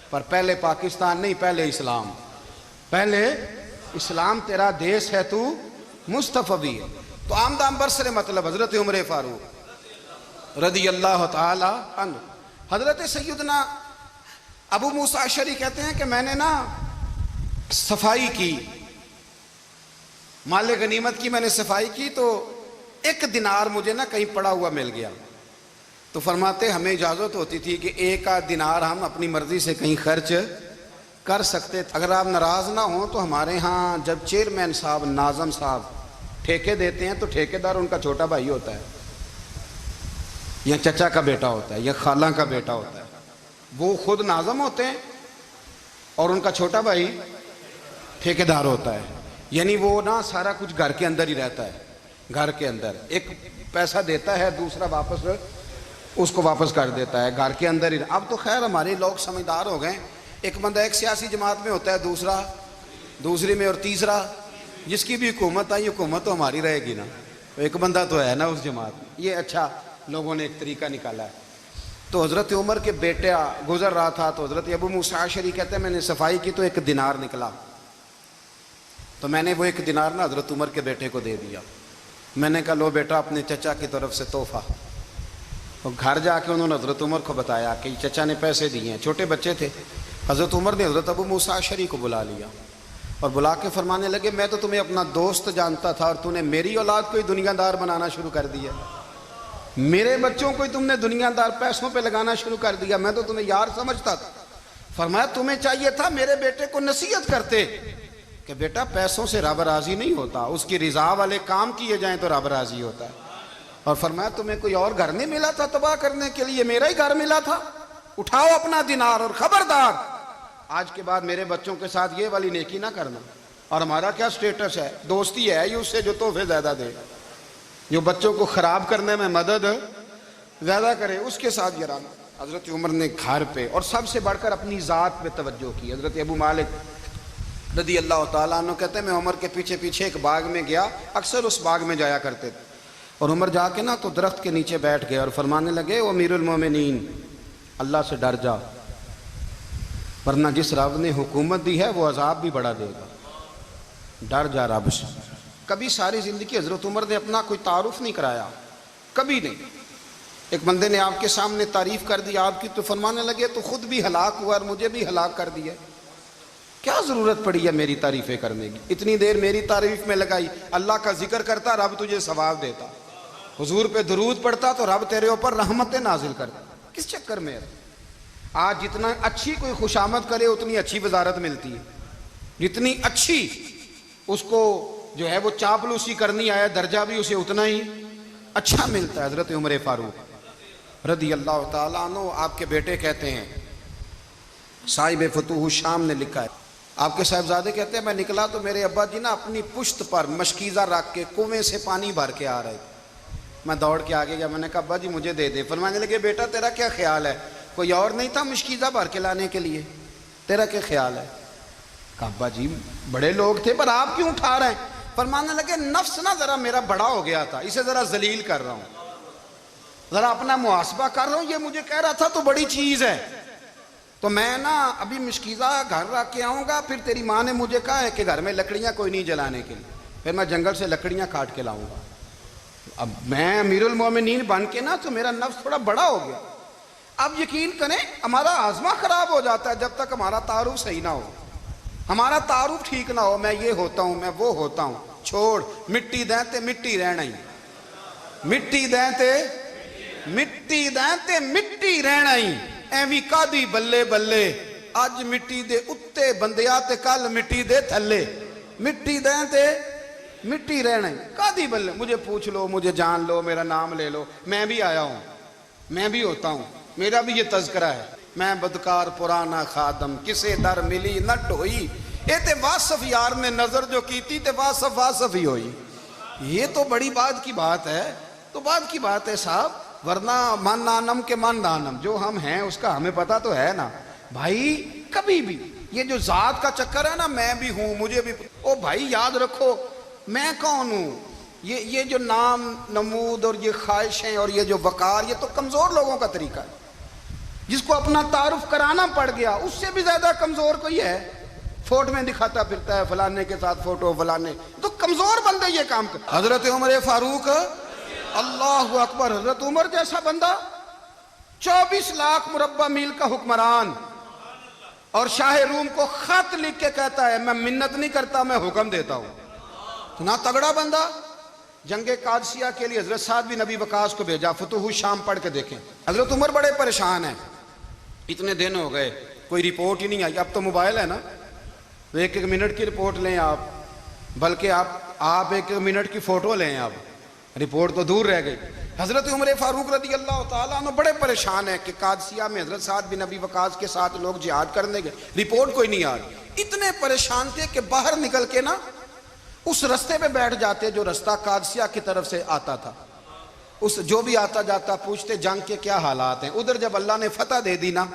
پر پہلے پاکستان نہیں، پہلے اسلام، پہلے اسلام تیرا دیس ہے، تو مصطفی ہے۔ تو آمدام برسر مطلب حضرت عمر فاروق رضی اللہ تعالی عنہ، حضرت سیدنا ابو موسیٰ اشعری کہتے ہیں کہ میں نے نا صفائی کی، مال غنیمت کی میں نے صفائی کی، تو ایک دینار مجھے نا کہیں پڑا ہوا مل گیا، تو فرماتے ہمیں اجازت ہوتی تھی کہ ایک آدھ دینار ہم اپنی مرضی سے کہیں خرچ کر سکتے تھے، اگر آپ ناراض نہ ہوں تو ہمارے ہاں جب چیئرمین صاحب ناظم صاحب ٹھیکے دیتے ہیں تو ٹھیکیدار ان کا چھوٹا بھائی ہوتا ہے، یا چچا کا بیٹا ہوتا ہے، یا خالہ کا بیٹا ہوتا ہے، وہ خود ناظم ہوتے ہیں اور ان کا چھوٹا بھائی ٹھیکیدار ہوتا ہے، یعنی وہ نا سارا کچھ گھر کے اندر ہی رہتا ہے، گھر کے اندر ایک پیسہ دیتا ہے دوسرا واپس اس کو واپس کر دیتا ہے، گھر کے اندر ہی۔ اب تو خیر ہمارے لوگ سمجھدار ہو گئے، ایک بندہ ایک سیاسی جماعت میں ہوتا ہے، دوسرا دوسری میں، اور تیسرا جس کی بھی حکومت آئی حکومت تو ہماری رہے گی نا، ایک بندہ تو ہے نا اس جماعت میں۔ یہ اچھا لوگوں نے ایک طریقہ نکالا ہے۔ تو حضرت عمر کے بیٹا گزر رہا تھا تو حضرت ابو موسیٰ اشعری کہتے ہیں میں نے صفائی کی تو ایک دینار نکلا، تو میں نے وہ ایک دینار نا حضرت عمر کے بیٹے کو دے دیا، میں نے کہا لو بیٹا اپنے چچا کی طرف سے تحفہ۔ تو گھر جا کے انہوں نے حضرت عمر کو بتایا کہ چچا نے پیسے دیے ہیں، چھوٹے بچے تھے۔ حضرت عمر نے حضرت ابو موسیٰ اشعری کو بلا لیا اور بلا کے فرمانے لگے میں تو تمہیں اپنا دوست جانتا تھا اور تو نے میری اولاد کو ہی دنیا دار بنانا شروع کر دیا، میرے بچوں کو ہی تم نے دنیا دار پیسوں پہ لگانا شروع کر دیا، میں تو تمہیں یار سمجھتا تھا۔ فرمایا تمہیں چاہیے تھا میرے بیٹے کو نصیحت کرتے کہ بیٹا پیسوں سے رب راضی نہیں ہوتا، اس کی رضا والے کام کیے جائیں تو رب راضی ہوتا ہے۔ اور فرمایا تمہیں کوئی اور گھر نہیں ملا تھا تباہ کرنے کے لیے، میرا ہی گھر ملا تھا، اٹھاؤ اپنا دینار اور خبردار آج کے بعد میرے بچوں کے ساتھ یہ والی نیکی نہ کرنا۔ اور ہمارا کیا سٹیٹس ہے، دوستی ہے یہ اس سے جو تحفے زیادہ دے، جو بچوں کو خراب کرنے میں مدد زیادہ کرے اس کے ساتھ یہ رہنا۔ حضرت عمر نے گھر پہ اور سب سے بڑھ کر اپنی ذات پہ توجہ کی۔ حضرت ابو مالک رضی اللہ تعالیٰ عنہ کہتے ہیں میں عمر کے پیچھے پیچھے ایک باغ میں گیا، اکثر اس باغ میں جایا کرتے تھے، اور عمر جا کے نا تو درخت کے نیچے بیٹھ گئے اور فرمانے لگے او امیر المومنین اللہ سے ڈر جا، ورنہ جس رب نے حکومت دی ہے وہ عذاب بھی بڑا دے گا، ڈر جا رب سے۔ کبھی ساری زندگی حضرت عمر نے اپنا کوئی تعارف نہیں کرایا، کبھی نہیں۔ ایک بندے نے آپ کے سامنے تعریف کر دی آپ کی تو فرمانے لگے تو خود بھی ہلاک ہوا اور مجھے بھی ہلاک کر دیا، کیا ضرورت پڑی ہے میری تعریفیں کرنے کی، اتنی دیر میری تعریف میں لگائی، اللہ کا ذکر کرتا رب تجھے ثواب دیتا، حضور پہ درود پڑھتا تو رب تیرے اوپر رحمتیں نازل کرتا، کس چکر میں ہے؟ آج جتنا اچھی کوئی خوشامد کرے اتنی اچھی وزارت ملتی ہے، جتنی اچھی اس کو جو ہے وہ چاپلوسی کرنی آیا درجہ بھی اسے اتنا ہی اچھا ملتا ہے. حضرت عمر فاروق رضی اللہ تعالیٰ عنہ آپ کے بیٹے کہتے ہیں, صاحب فتوح الشام نے لکھا ہے, آپ کے صاحبزادے کہتے ہیں میں نکلا تو میرے ابا جی نا اپنی پشت پر مشکیزہ رکھ کے کنویں سے پانی بھر کے آ رہے تھے. میں دوڑ کے آگے گیا, میں نے کہا ابا جی مجھے دے دے. فرمانے لگے بیٹا تیرا کیا خیال ہے, کوئی اور نہیں تھا مشکیزہ بھر کے لانے کے لیے, تیرا کیا خیال ہے؟ کہا ابا جی بڑے لوگ تھے پر آپ کیوں اٹھا رہے ہیں؟ فرمانے لگے نفس نا ذرا میرا بڑا ہو گیا تھا, اسے ذرا ذلیل کر رہا ہوں, ذرا اپنا محاسبہ کر رہا ہوں. یہ مجھے کہہ رہا تھا تو بڑی چیز ہے, تو میں نا ابھی مشکیزہ گھر رکھ کے آؤں گا, پھر تیری ماں نے مجھے کہا ہے کہ گھر میں لکڑیاں کوئی نہیں جلانے کے لیے, پھر میں جنگل سے لکڑیاں کاٹ کے لاؤں گا. اب میں امیر المومنین بن کے نا تو میرا نفس تھوڑا بڑا ہو گیا. اب یقین کریں ہمارا ہاضمہ خراب ہو جاتا ہے جب تک ہمارا تعارف صحیح نہ ہو, ہمارا تعارف ٹھیک نہ ہو. میں یہ ہوتا ہوں, میں وہ ہوتا ہوں, چھوڑ مٹی دیں تے مٹی رہنا ہی, مٹی دیں تے مٹی دیں تے مٹی رہنا ہی. ایویں کادی بلے بلے اج مٹی دے اتے بندیا تے کل مٹی دے تھلے, مٹی دیں تے مٹی رہنا ہی. کادی بلے, مجھے پوچھ لو, مجھے جان لو, میرا نام لے لو, میں بھی آیا ہوں, میں بھی ہوتا ہوں, میرا بھی یہ تذکرہ ہے. میں بدکار پرانا خادم کسے در ملی نہ ٹوئی, اے تے واصف یار نے نظر جو کی تھی تے واصف واصف ہی ہوئی. یہ تو بڑی بات کی بات ہے, تو بات کی بات ہے صاحب, ورنہ من نانم کے من دانم, جو ہم ہیں اس کا ہمیں پتا تو ہے نا بھائی. کبھی بھی یہ جو ذات کا چکر ہے نا, میں بھی ہوں مجھے بھی, او بھائی یاد رکھو میں کون ہوں. یہ جو نام نمود اور یہ خواہشیں اور یہ جو وقار, یہ تو کمزور لوگوں کا طریقہ ہے. جس کو اپنا تعارف کرانا پڑ گیا اس سے بھی زیادہ کمزور کوئی ہے. فوٹو میں دکھاتا پھرتا ہے فلانے کے ساتھ فوٹو, فلانے, تو کمزور بندے یہ کام کر. حضرت عمر فاروق اللہ اکبر, حضرت عمر جیسا بندہ 24 لاکھ مربع میل کا حکمران, اور شاہ روم کو خط لکھ کے کہتا ہے میں منت نہیں کرتا میں حکم دیتا ہوں. اتنا تگڑا بندہ. جنگ قادسیہ کے لیے حضرت سعد بن ابی وقاص کو بھیجا, فتوح الشام پڑھ کے دیکھیں. حضرت عمر بڑے پریشان ہیں, اتنے دن ہو گئے کوئی رپورٹ ہی نہیں آئی. اب تو موبائل ہے نا, ایک ایک منٹ کی رپورٹ لیں آپ, بلکہ آپ ایک ایک منٹ کی فوٹو لیں, آپ رپورٹ تو دور رہ گئی. حضرت عمر فاروق رضی اللہ تعالیٰ عنہ بڑے پریشان ہیں کہ قادسیہ میں حضرت سعد بن ابی وقاص کے ساتھ لوگ جہاد کرنے گئے, رپورٹ کوئی نہیں آ رہی. اتنے پریشان تھے کہ باہر نکل کے نا اس رستے پہ بیٹھ جاتے جو رستہ قادسیہ کی طرف سے آتا تھا. اس جو بھی آتا جاتا پوچھتے جنگ کے کیا حالات ہیں. ادھر جب اللہ نے فتح دے دی نا,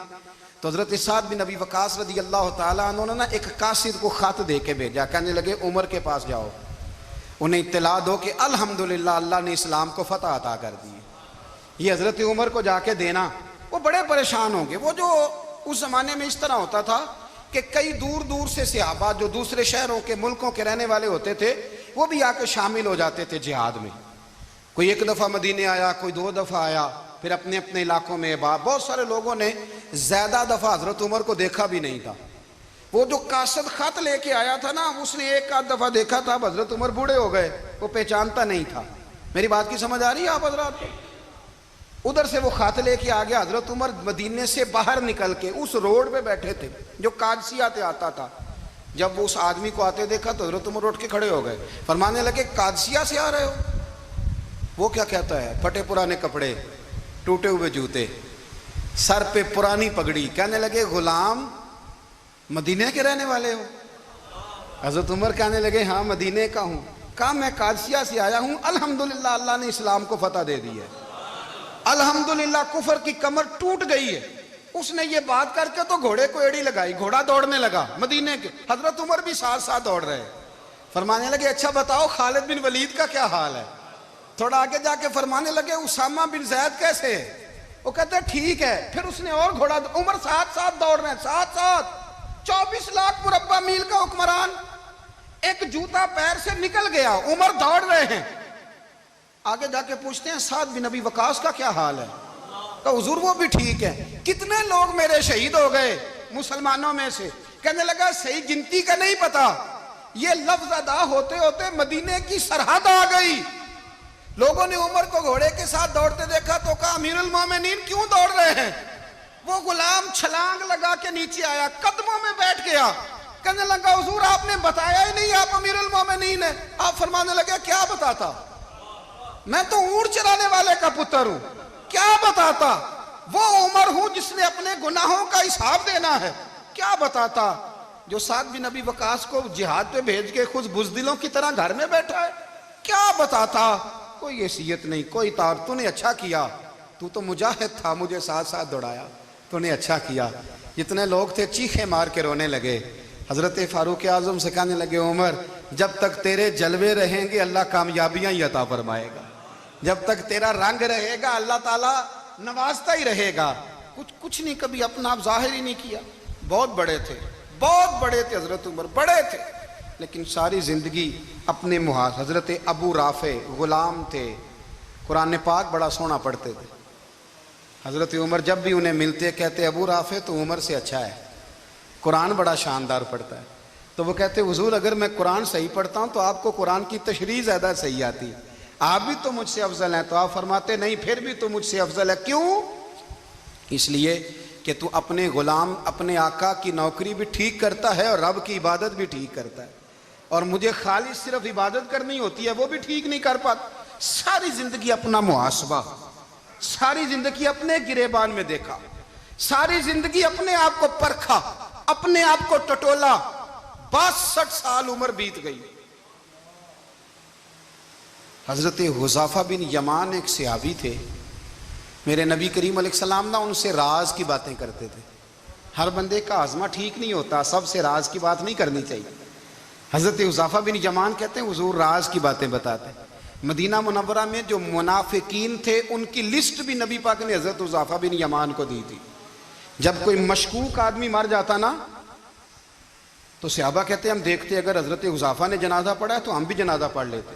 تو حضرت سعد بن ابی وقاص رضی اللہ تعالیٰ عنہ نے ایک قاصد کو خط دے کے بھیجا. کہنے لگے عمر کے پاس جاؤ, انہیں اطلاع دو کہ الحمدللہ اللہ نے اسلام کو فتح عطا کر دی. یہ حضرت عمر کو جا کے دینا. وہ بڑے پریشان ہوں گے. وہ جو اس زمانے میں اس طرح ہوتا تھا کہ کئی دور دور سے صحابہ جو دوسرے شہروں کے ملکوں کے رہنے والے ہوتے تھے, وہ بھی آ کے شامل ہو جاتے تھے جہاد میں. کوئی ایک دفعہ مدینے آیا, کوئی 2 دفعہ آیا, پھر اپنے اپنے علاقوں میں. بہت سارے لوگوں نے زیادہ دفعہ حضرت عمر کو دیکھا بھی نہیں تھا. وہ جو قاصد خط لے کے آیا تھا نا, اس نے 1 دفعہ دیکھا تھا. حضرت عمر بوڑھے ہو گئے, وہ پہچانتا نہیں تھا. میری بات کی سمجھ آ رہی ہے آپ حضرات کو؟ ادھر سے وہ خط لے کے آ گیا. حضرت عمر مدینے سے باہر نکل کے اس روڈ پہ بیٹھے تھے جو قادسیہ سے آتا تھا. جب وہ اس آدمی کو آتے دیکھا تو حضرت عمر اٹھ کے کھڑے ہو گئے, فرمانے لگے قادسیہ سے آ رہے ہو؟ وہ کیا کہتا ہے, پھٹے پرانے کپڑے, ٹوٹے ہوئے جوتے, سر پہ پرانی پگڑی. کہنے لگے غلام مدینے کے رہنے والے ہو؟ حضرت عمر کہنے لگے ہاں مدینے کا ہوں. کہا میں قادسیہ سے آیا ہوں, الحمدللہ اللہ نے اسلام کو فتح دے دی ہے, الحمدللہ کفر کی کمر ٹوٹ گئی ہے. اس نے یہ بات کر کے تو گھوڑے کو ایڑی لگائی, گھوڑا دوڑنے لگا مدینے کے. حضرت عمر بھی ساتھ ساتھ دوڑ رہے. فرمانے لگے اچھا بتاؤ خالد بن ولید کا کیا حال ہے؟ تھوڑا آگے جا کے فرمانے لگے اسامہ بن زید کیسے ہے؟ وہ کہتے ہیں ٹھیک ہے. پھر اس نے اور گھوڑا, عمر ساتھ ساتھ دوڑ رہے ہیں, ساتھ ساتھ. 24 لاکھ مربع میل کا حکمران, ایک جوتا پیر سے نکل گیا, عمر دوڑ رہے ہیں. آگے جا کے پوچھتے ہیں سعد بن ابی وقاص کا کیا حال ہے؟ تو حضور وہ بھی ٹھیک ہے. کتنے لوگ میرے شہید ہو گئے مسلمانوں میں سے؟ کہنے لگا صحیح گنتی کا نہیں پتا, یہ لفظ ادا ہوتے ہوتے مدینے کی سرحد آ گئی. لوگوں نے عمر کو گھوڑے کے ساتھ دوڑتے دیکھا تو کہا امیر المومنین کیوں دوڑ رہے ہیں؟ وہ غلام چھلانگ لگا کے نیچے آیا, قدموں میں بیٹھ گیا. کہنے لگا حضور آپ نے بتایا ہی نہیں، آپ امیر المومنین ہیں۔ آپ فرمانے لگے کیا بتاتا، میں تو اونٹ چرانے والے کا پتر ہوں، کیا بتاتا، وہ عمر ہوں جس نے اپنے گناہوں کا حساب دینا ہے، کیا بتاتا، جو سعد بن ابی وقاص کو جہاد پہ بھیج کے خود بزدلوں کی طرح گھر میں بیٹھا ہے، کیا بتاتا، کوئی حیثیت نہیں، کوئی طور، تو نے اچھا کیا، تو تو مجاہد تھا، مجھے ساتھ ساتھ دوڑایا، تو نے اچھا کیا۔ جتنے لوگ تھے چیخے مار کے رونے لگے۔ حضرت فاروق اعظم سے کہنے لگے عمر جب تک تیرے جلوے رہیں گے اللہ کامیابیاں ہی عطا فرمائے گا، جب تک تیرا رنگ رہے گا اللہ تعالیٰ نوازتا ہی رہے گا۔ کچھ نہیں کبھی اپنا آپ ظاہر ہی نہیں کیا۔ بہت بڑے تھے، بہت بڑے تھے حضرت عمر، بڑے تھے، لیکن ساری زندگی اپنے محاذ۔ حضرت ابو رافع غلام تھے، قرآن پاک بڑا سونا پڑھتے تھے۔ حضرت عمر جب بھی انہیں ملتے کہتے ابو رافع تو عمر سے اچھا ہے، قرآن بڑا شاندار پڑھتا ہے۔ تو وہ کہتے حضور اگر میں قرآن صحیح پڑھتا ہوں تو آپ کو قرآن کی تشریح زیادہ صحیح آتی، آپ بھی تو مجھ سے افضل ہیں۔ تو آپ فرماتے نہیں پھر بھی تو مجھ سے افضل ہے۔ کیوں؟ اس لیے کہ تو اپنے غلام اپنے آقا کی نوکری بھی ٹھیک کرتا ہے اور رب کی عبادت بھی ٹھیک کرتا ہے، اور مجھے خالص صرف عبادت کرنی ہوتی ہے وہ بھی ٹھیک نہیں کر پاتا۔ ساری زندگی اپنا محاسبہ، ساری زندگی اپنے گریبان میں دیکھا، ساری زندگی اپنے آپ کو پرکھا، اپنے آپ کو ٹٹولا۔ 62 سال عمر بیت گئی۔ حضرت حذیفہ بن یمان ایک صحابی تھے، میرے نبی کریم علیہ السلام نہ ان سے راز کی باتیں کرتے تھے۔ ہر بندے کا ہاضمہ ٹھیک نہیں ہوتا، سب سے راز کی بات نہیں کرنی چاہیے۔ حضرت حذیفہ بن یمان کہتے ہیں حضور راز کی باتیں بتاتے۔ مدینہ منورہ میں جو منافقین تھے ان کی لسٹ بھی نبی پاک نے حضرت حذیفہ بن یمان کو دی تھی۔ جب کوئی مشکوک آدمی مر جاتا نا تو صحابہ کہتے ہیں ہم دیکھتے اگر حضرت حذیفہ نے جنازہ پڑھا ہے تو ہم بھی جنازہ پڑھ لیتے۔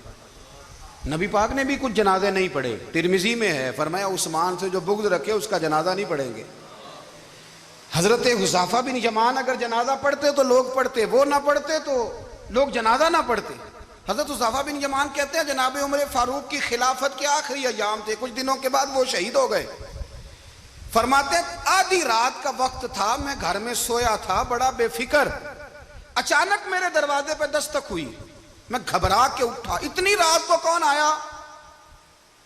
نبی پاک نے بھی کچھ جنازے نہیں پڑھے، ترمذی میں ہے، فرمایا عثمان سے جو بغض رکھے اس کا جنازہ نہیں پڑھیں گے۔ حضرت حذیفہ بن یمان اگر جنازہ پڑھتے تو لوگ پڑھتے، وہ نہ پڑھتے تو لوگ جنازہ نہ پڑھتے۔ حضرت حذیفہ بن یمان کہتے ہیں جناب عمر فاروق کی خلافت کے آخری ایام تھے، کچھ دنوں کے بعد وہ شہید ہو گئے۔ فرماتے آدھی رات کا وقت تھا، میں گھر میں سویا تھا بڑا بے فکر، اچانک میرے دروازے پہ دستک ہوئی، میں گھبرا کے اٹھا، اتنی رات کو کون آیا؟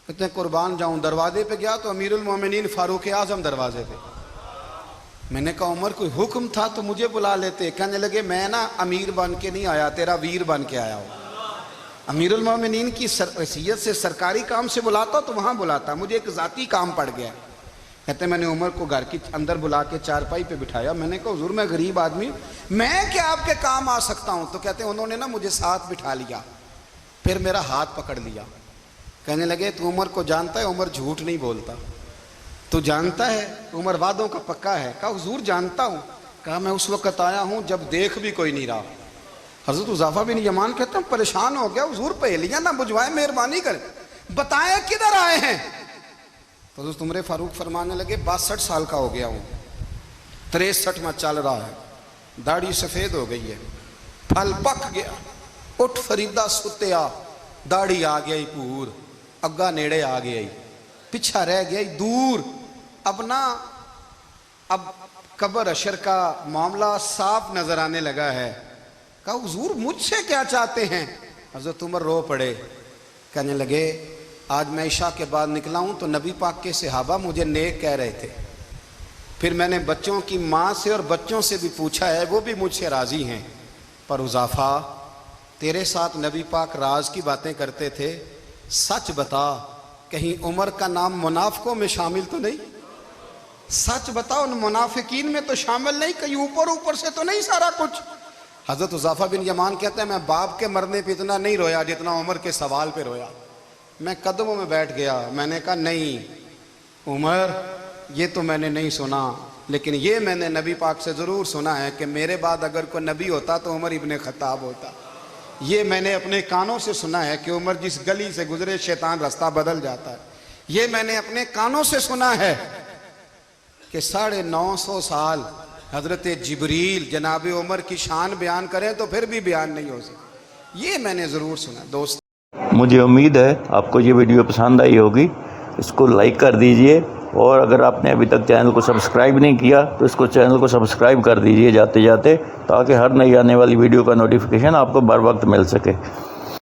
کہتے ہیں قربان جاؤں، دروازے پہ گیا تو امیر المومنین فاروق اعظم دروازے پہ۔ میں نے کہا عمر کوئی حکم تھا تو مجھے بلا لیتے۔ کہنے لگے میں نا امیر بن کے نہیں آیا، تیرا ویر بن کے آیا ہوں۔ امیر المومنین کی حیثیت سے سرکاری کام سے بلاتا تو وہاں بلاتا، مجھے ایک ذاتی کام پڑ گیا۔ کہتے میں نے عمر کو گھر کی اندر بلا کے چارپائی پہ بٹھایا، میں نے کہا حضور میں غریب آدمی میں کیا آپ کے کام آ سکتا ہوں؟ تو کہتے ہیں انہوں نے نا مجھے ساتھ بٹھا لیا، پھر میرا ہاتھ پکڑ لیا، کہنے لگے تو عمر کو جانتا ہے؟ عمر جھوٹ نہیں بولتا، تو جانتا ہے عمر وعدوں کا پکا ہے؟ کہا حضور جانتا ہوں۔ کہا میں اس وقت آیا ہوں جب دیکھ بھی کوئی نہیں رہا۔ حضرت حذیفہ بن یمان کہتے ہیں پریشان ہو گیا، حضور پہلیاں نہ بجھوائے، مہربانی کریں بتائیں کدھر آئے ہیں؟ تو حضرت عمر فاروق فرمانے لگے 62 سال کا ہو گیا ہوں، 63 میں چل رہا ہے، داڑھی سفید ہو گئی ہے، پھل پک گیا، اٹھ فریدہ ستیا، داڑھی آ گئی پور، اگا نیڑے آ گئی، پیچھا رہ گئی دور، اب قبر اشر کا معاملہ صاف نظر آنے لگا ہے۔ کہا حضور مجھ سے کیا چاہتے ہیں؟ حضرت عمر رو پڑے، کہنے لگے آج میں عشاء کے بعد نکلا ہوں تو نبی پاک کے صحابہ مجھے نیک کہہ رہے تھے، پھر میں نے بچوں کی ماں سے اور بچوں سے بھی پوچھا ہے، وہ بھی مجھ سے راضی ہیں، پر حذیفہ تیرے ساتھ نبی پاک راز کی باتیں کرتے تھے، سچ بتا کہیں عمر کا نام منافقوں میں شامل تو نہیں؟ سچ بتا ان منافقین میں تو شامل نہیں، کہیں اوپر سے تو نہیں سارا کچھ؟ حضرت حذیفہ بن یمان کہتے ہیں میں باپ کے مرنے پہ اتنا نہیں رویا جتنا عمر کے سوال پہ رویا۔ میں قدموں میں بیٹھ گیا، میں نے کہا نہیں عمر یہ تو میں نے نہیں سنا، لیکن یہ میں نے نبی پاک سے ضرور سنا ہے کہ میرے بعد اگر کوئی نبی ہوتا تو عمر ابن خطاب ہوتا۔ یہ میں نے اپنے کانوں سے سنا ہے کہ عمر جس گلی سے گزرے شیطان رستہ بدل جاتا ہے۔ یہ میں نے اپنے کانوں سے سنا ہے کہ 950 سال حضرت جبریل جناب عمر کی شان بیان کریں تو پھر بھی بیان نہیں ہو سکتا۔ یہ میں نے ضرور سنا۔ دوست
مجھے امید ہے آپ کو یہ ویڈیو پسند آئی ہوگی، اس کو لائک کر دیجئے اور اگر آپ نے ابھی تک چینل کو سبسکرائب نہیں کیا تو اس کو چینل کو سبسکرائب کر دیجئے جاتے جاتے، تاکہ ہر نئی آنے والی ویڈیو کا نوٹیفیکیشن آپ کو بر وقت مل سکے۔